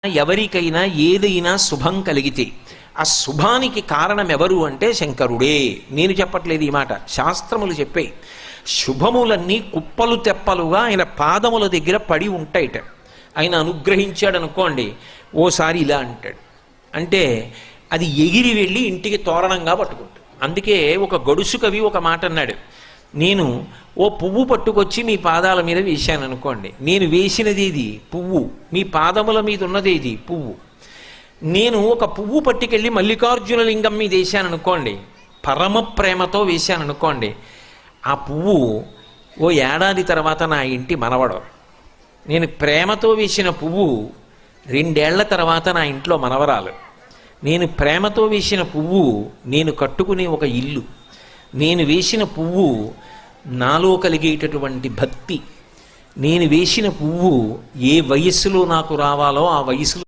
ఎవరికైనా ఏదైనా శుభం కలిగితే ఆ శుభానికి కారణం ఎవరు అంటే శంకరుడే. నేను చెప్పట్లేదు ఈ మాట, శాస్త్రములు చెప్పే. శుభములన్నీ కుప్పలు తెప్పలుగా ఆయన పాదముల దగ్గర పడి ఉంటాయిట. ఆయన అనుగ్రహించాడు అనుకోండి, ఓసారి ఇలా అంటాడు అంటే అది ఎగిరి వెళ్ళి ఇంటికి తోరణంగా పట్టుకుంటాడు. అందుకే ఒక గడుసు కవి ఒక మాట అన్నాడు, నేను ఓ పువ్వు పట్టుకొచ్చి మీ పాదాల మీద వేశాను అనుకోండి, నేను వేసినది ఇది పువ్వు, మీ పాదముల మీద ఉన్నది ఇది పువ్వు. నేను ఒక పువ్వు పట్టుకెళ్ళి మల్లికార్జున లింగం మీద వేశాను అనుకోండి, పరమ ప్రేమతో వేశాను అనుకోండి, ఆ పువ్వు ఓ ఏడాది తర్వాత నా ఇంటి మనవడు. నేను ప్రేమతో వేసిన పువ్వు 2 ఏళ్ల తర్వాత నా ఇంట్లో మనవరాలు. నేను ప్రేమతో వేసిన పువ్వు నేను కట్టుకునే ఒక ఇల్లు. నేను వేసిన పువ్వు నాలో కలిగేటటువంటి భక్తి. నేను వేసిన పువ్వు ఏ వయస్సులో నాకు రావాలో ఆ వయసులో